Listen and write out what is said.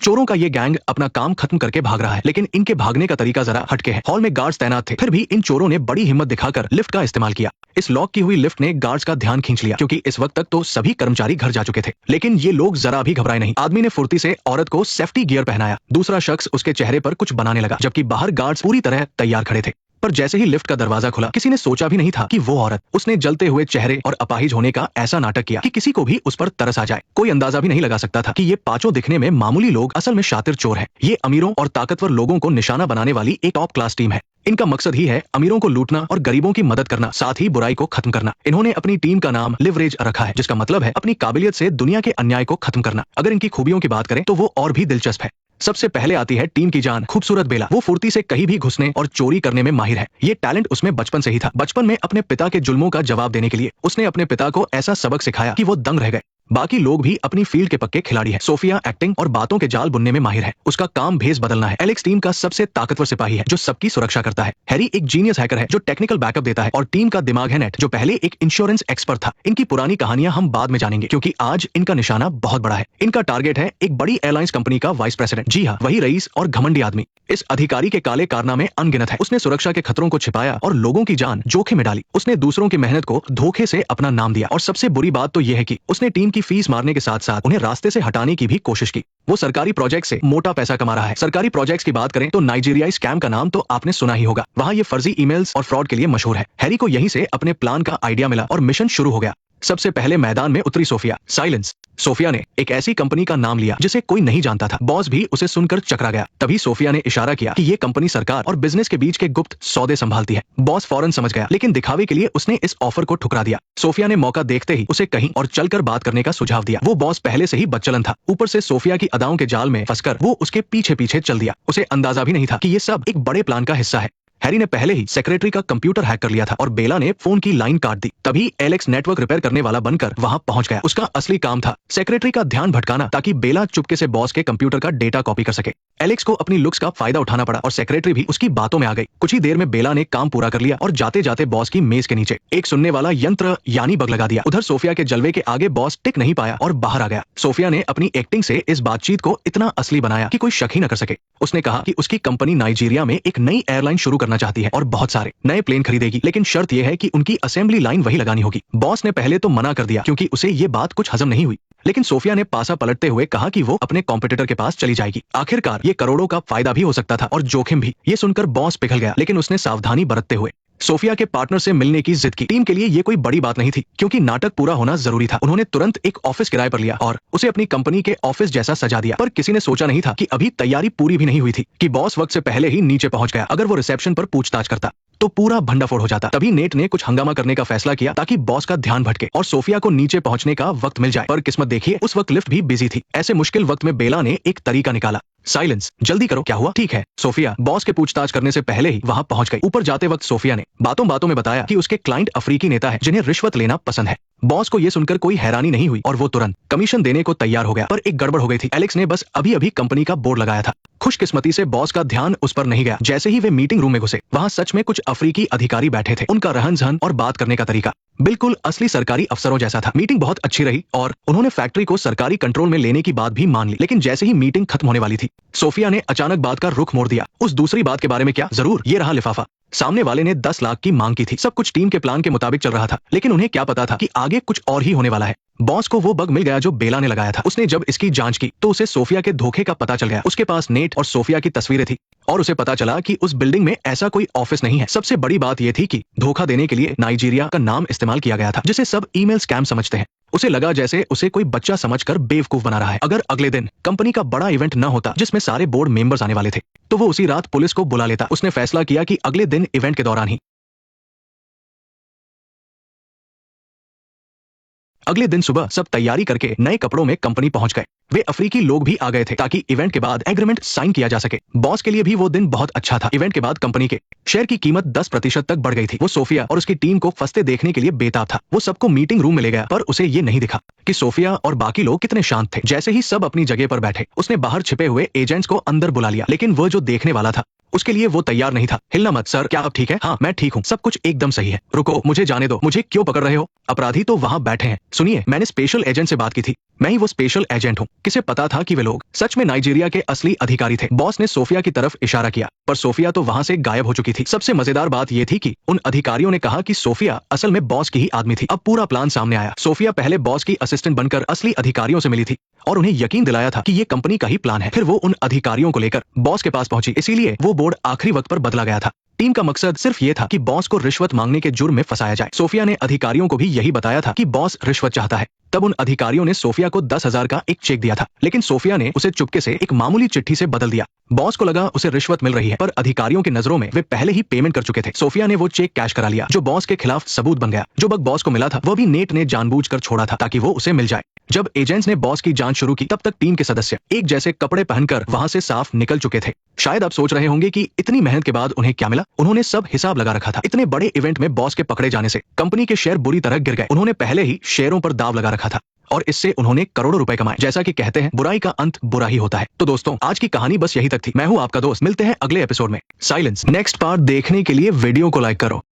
चोरों का ये गैंग अपना काम खत्म करके भाग रहा है, लेकिन इनके भागने का तरीका जरा हटके है। हॉल में गार्ड्स तैनात थे, फिर भी इन चोरों ने बड़ी हिम्मत दिखाकर लिफ्ट का इस्तेमाल किया। इस लॉक की हुई लिफ्ट ने गार्ड्स का ध्यान खींच लिया, क्योंकि इस वक्त तक तो सभी कर्मचारी घर जा चुके थे। लेकिन ये लोग जरा भी घबराए नहीं। आदमी ने फुर्ती से औरत को सेफ्टी गियर पहनाया। दूसरा शख्स उसके चेहरे पर कुछ बनाने लगा, जबकि बाहर गार्ड्स पूरी तरह तैयार खड़े थे। पर जैसे ही लिफ्ट का दरवाजा खुला, किसी ने सोचा भी नहीं था कि वो औरत। उसने जलते हुए चेहरे और अपाहिज होने का ऐसा नाटक किया कि किसी को भी उस पर तरस आ जाए। कोई अंदाजा भी नहीं लगा सकता था कि ये पांचों दिखने में मामूली लोग असल में शातिर चोर हैं। ये अमीरों और ताकतवर लोगों को निशाना बनाने वाली एक टॉप क्लास टीम है। इनका मकसद ही है अमीरों को लूटना और गरीबों की मदद करना, साथ ही बुराई को खत्म करना। इन्होंने अपनी टीम का नाम लिवरेज रखा है, जिसका मतलब है अपनी काबिलियत से दुनिया के अन्याय को खत्म करना। अगर इनकी खूबियों की बात करें तो वो और भी दिलचस्प है। सबसे पहले आती है टीम की जान, खूबसूरत बेला। वो फुर्ती से कहीं भी घुसने और चोरी करने में माहिर है। ये टैलेंट उसमें बचपन से ही था। बचपन में अपने पिता के जुल्मों का जवाब देने के लिए उसने अपने पिता को ऐसा सबक सिखाया कि वो दंग रह गए। बाकी लोग भी अपनी फील्ड के पक्के खिलाड़ी हैं। सोफिया एक्टिंग और बातों के जाल बुनने में माहिर है। उसका काम भेस बदलना है। एलेक्स टीम का सबसे ताकतवर सिपाही है, जो सबकी सुरक्षा करता है। हैरी एक जीनियस हैकर है, जो टेक्निकल बैकअप देता है। और टीम का दिमाग है नेट, जो पहले एक इंश्योरेंस एक्सपर्ट था। इनकी पुरानी कहानियां हम बाद में जानेंगे, क्योंकि आज इनका निशाना बहुत बड़ा है। इनका टारगेट है एक बड़ी एयरलाइंस कंपनी का वाइस प्रेसिडेंट। जी हाँ, वही रईस और घमंडी आदमी। इस अधिकारी के काले कारनामे अनगिनत है। उसने सुरक्षा के खतरों को छिपाया और लोगों की जान जोखिम में डाली। उसने दूसरों की मेहनत को धोखे से अपना नाम दिया। और सबसे बुरी बात तो यह है कि उसने टीम की फीस मारने के साथ साथ उन्हें रास्ते से हटाने की भी कोशिश की। वो सरकारी प्रोजेक्ट से मोटा पैसा कमा रहा है। सरकारी प्रोजेक्ट्स की बात करें तो नाइजीरियाई स्कैम का नाम तो आपने सुना ही होगा। वहाँ ये फर्जी ईमेल्स और फ्रॉड के लिए मशहूर है। हैरी को यहीं से अपने प्लान का आइडिया मिला और मिशन शुरू हो गया। सबसे पहले मैदान में उतरी सोफिया। साइलेंस। सोफिया ने एक ऐसी कंपनी का नाम लिया जिसे कोई नहीं जानता था। बॉस भी उसे सुनकर चकरा गया। तभी सोफिया ने इशारा किया कि ये कंपनी सरकार और बिजनेस के बीच के गुप्त सौदे संभालती है। बॉस फौरन समझ गया, लेकिन दिखावे के लिए उसने इस ऑफर को ठुकरा दिया। सोफिया ने मौका देखते ही उसे कहीं और चलकर बात करने का सुझाव दिया। वो बॉस पहले से ही बदचलन था। ऊपर से सोफिया की अदाओं के जाल में फंसकर वो उसके पीछे पीछे चल दिया। उसे अंदाजा भी नहीं था कि ये सब एक बड़े प्लान का हिस्सा है। हैरी ने पहले ही सेक्रेटरी का कंप्यूटर हैक कर लिया था और बेला ने फोन की लाइन काट दी। तभी एलेक्स नेटवर्क रिपेयर करने वाला बनकर वहां पहुंच गया। उसका असली काम था सेक्रेटरी का ध्यान भटकाना, ताकि बेला चुपके से बॉस के कंप्यूटर का डेटा कॉपी कर सके। एलेक्स को अपनी लुक्स का फायदा उठाना पड़ा और सेक्रेटरी भी उसकी बातों में आ गई। कुछ ही देर में बेला ने काम पूरा कर लिया और जाते जाते बॉस की मेज के नीचे एक सुनने वाला यंत्र यानी बग लगा दिया। उधर सोफिया के जलवे के आगे बॉस टिक नहीं पाया और बाहर आ गया। सोफिया ने अपनी एक्टिंग से इस बातचीत को इतना असली बनाया कि कोई शक ही न कर सके। उसने कहा कि उसकी कंपनी नाइजीरिया में एक नई एयरलाइन शुरू करना चाहती है और बहुत सारे नए प्लेन खरीदेगी, लेकिन शर्त यह है कि उनकी असेंबली लाइन वही लगानी होगी। बॉस ने पहले तो मना कर दिया, क्योंकि उसे ये बात कुछ हजम नहीं हुई। लेकिन सोफिया ने पासा पलटते हुए कहा कि वो अपने कॉम्पिटिटर के पास चली जाएगी। आखिरकार ये करोड़ों का फायदा भी हो सकता था और जोखिम भी। ये सुनकर बॉस पिघल गया, लेकिन उसने सावधानी बरतते हुए सोफिया के पार्टनर से मिलने की जिद की। टीम के लिए ये कोई बड़ी बात नहीं थी, क्योंकि नाटक पूरा होना जरूरी था। उन्होंने तुरंत एक ऑफिस किराए पर लिया और उसे अपनी कंपनी के ऑफिस जैसा सजा दिया। पर किसी ने सोचा नहीं था कि अभी तैयारी पूरी भी नहीं हुई थी कि बॉस वक्त से पहले ही नीचे पहुंच गया। अगर वो रिसेप्शन पर पूछताछ करता तो पूरा भंडाफोड़ हो जाता। तभी नेट ने कुछ हंगामा करने का फैसला किया, ताकि बॉस का ध्यान भटके और सोफिया को नीचे पहुंचने का वक्त मिल जाए। पर किस्मत देखिए, उस वक्त लिफ्ट भी बिजी थी। ऐसे मुश्किल वक्त में बेला ने एक तरीका निकाला। साइलेंस। जल्दी करो, क्या हुआ? ठीक है। सोफिया बॉस के पूछताछ करने से पहले ही वहां पहुंच गई। ऊपर जाते वक्त सोफिया ने बातों बातों में बताया कि उसके क्लाइंट अफ्रीकी नेता है, जिन्हें रिश्वत लेना पसंद है। बॉस को यह सुनकर कोई हैरानी नहीं हुई और वो तुरंत कमीशन देने को तैयार हो गया। पर एक गड़बड़ हो गई थी। एलेक्स ने बस अभी अभी कंपनी का बोर्ड लगाया था। खुशकिस्मती से बॉस का ध्यान उस पर नहीं गया। जैसे ही वे मीटिंग रूम में घुसे, वहां सच में कुछ अफ्रीकी अधिकारी बैठे थे। उनका रहन सहन और बात करने का तरीका बिल्कुल असली सरकारी अफसरों जैसा था। मीटिंग बहुत अच्छी रही और उन्होंने फैक्ट्री को सरकारी कंट्रोल में लेने की बात भी मान ली। लेकिन जैसे ही मीटिंग खत्म होने वाली थी, सोफिया ने अचानक बात का रुख मोड़ दिया। उस दूसरी बात के बारे में क्या? जरूर, ये रहा लिफाफा। सामने वाले ने 10 लाख की मांग की थी। सब कुछ टीम के प्लान के मुताबिक चल रहा था, लेकिन उन्हें क्या पता था कि आगे कुछ और ही होने वाला है। बॉस को वो बग मिल गया जो बेला ने लगाया था। उसने जब इसकी जांच की तो उसे सोफिया के धोखे का पता चल गया। उसके पास नेट और सोफिया की तस्वीरें थी और उसे पता चला कि उस बिल्डिंग में ऐसा कोई ऑफिस नहीं है। सबसे बड़ी बात यह थी कि धोखा देने के लिए नाइजीरिया का नाम इस्तेमाल किया गया था, जिसे सब ईमेल स्कैम समझते हैं। उसे लगा जैसे उसे कोई बच्चा समझकर बेवकूफ बना रहा है। अगर अगले दिन कंपनी का बड़ा इवेंट न होता जिसमें सारे बोर्ड मेंबर्स आने वाले थे, तो वो उसी रात पुलिस को बुला लेता। उसने फैसला किया कि अगले दिन इवेंट के दौरान ही अगले दिन सुबह सब तैयारी करके नए कपड़ों में कंपनी पहुंच गए। वे अफ्रीकी लोग भी आ गए थे, ताकि इवेंट के बाद एग्रीमेंट साइन किया जा सके। बॉस के लिए भी वो दिन बहुत अच्छा था। इवेंट के बाद कंपनी के शेयर की कीमत 10% तक बढ़ गई थी। वो सोफिया और उसकी टीम को फंसते देखने के लिए बेताब था। वो सबको मीटिंग रूम में ले गया, पर उसे ये नहीं दिखा कि सोफिया और बाकी लोग कितने शांत थे। जैसे ही सब अपनी जगह पर बैठे, उसने बाहर छिपे हुए एजेंट्स को अंदर बुला लिया। लेकिन वो जो देखने वाला था उसके लिए वो तैयार नहीं था। हिलना मत सर, क्या आप ठीक है? हाँ मैं ठीक हूँ, सब कुछ एकदम सही है। रुको, मुझे जाने दो, मुझे क्यों पकड़ रहे हो? अपराधी तो वहाँ बैठे हैं। सुनिए, मैंने स्पेशल एजेंट से बात की थी। मैं ही वो स्पेशल एजेंट हूँ। किसे पता था कि वे लोग सच में नाइजीरिया के असली अधिकारी थे। बॉस ने सोफिया की तरफ इशारा किया, पर सोफिया तो वहाँ से गायब हो चुकी थी। सबसे मजेदार बात यह थी कि उन अधिकारियों ने कहा कि सोफिया असल में बॉस की ही आदमी थी। अब पूरा प्लान सामने आया। सोफिया पहले बॉस की असिस्टेंट बनकर असली अधिकारियों से मिली थी और उन्हें यकीन दिलाया था कि ये कंपनी का ही प्लान है। फिर वो उन अधिकारियों को लेकर बॉस के पास पहुंची, इसीलिए वो बोर्ड आखिरी वक्त पर बदला गया था। टीम का मकसद सिर्फ ये था कि बॉस को रिश्वत मांगने के जुर्म में फंसाया जाए। सोफिया ने अधिकारियों को भी यही बताया था कि बॉस रिश्वत चाहता है। तब उन अधिकारियों ने सोफिया को 10,000 का एक चेक दिया था, लेकिन सोफिया ने उसे चुपके से एक मामूली चिट्ठी से बदल दिया। बॉस को लगा उसे रिश्वत मिल रही है, पर अधिकारियों की नजरों में वे पहले ही पेमेंट कर चुके थे। सोफिया ने वो चेक कैश करा लिया, जो बॉस के खिलाफ सबूत बन गया। जो बग बॉस को मिला था वो भी नेट ने जानबूझकर छोड़ा था ताकि वो उसे मिल जाए। जब एजेंट्स ने बॉस की जांच शुरू की, तब तक टीम के सदस्य एक जैसे कपड़े पहनकर वहां से साफ निकल चुके थे। शायद आप सोच रहे होंगे कि इतनी मेहनत के बाद उन्हें क्या मिला। उन्होंने सब हिसाब लगा रखा था। इतने बड़े इवेंट में बॉस के पकड़े जाने से कंपनी के शेयर बुरी तरह गिर गए। उन्होंने पहले ही शेयरों पर दाव लगा रखा था और इससे उन्होंने करोड़ों रुपए कमाए। जैसा कि कहते हैं, बुराई का अंत बुरा ही होता है। तो दोस्तों, आज की कहानी बस यही तक थी। मैं हूं आपका दोस्त। मिलते हैं अगले एपिसोड में। साइलेंस नेक्स्ट पार्ट देखने के लिए वीडियो को लाइक करो।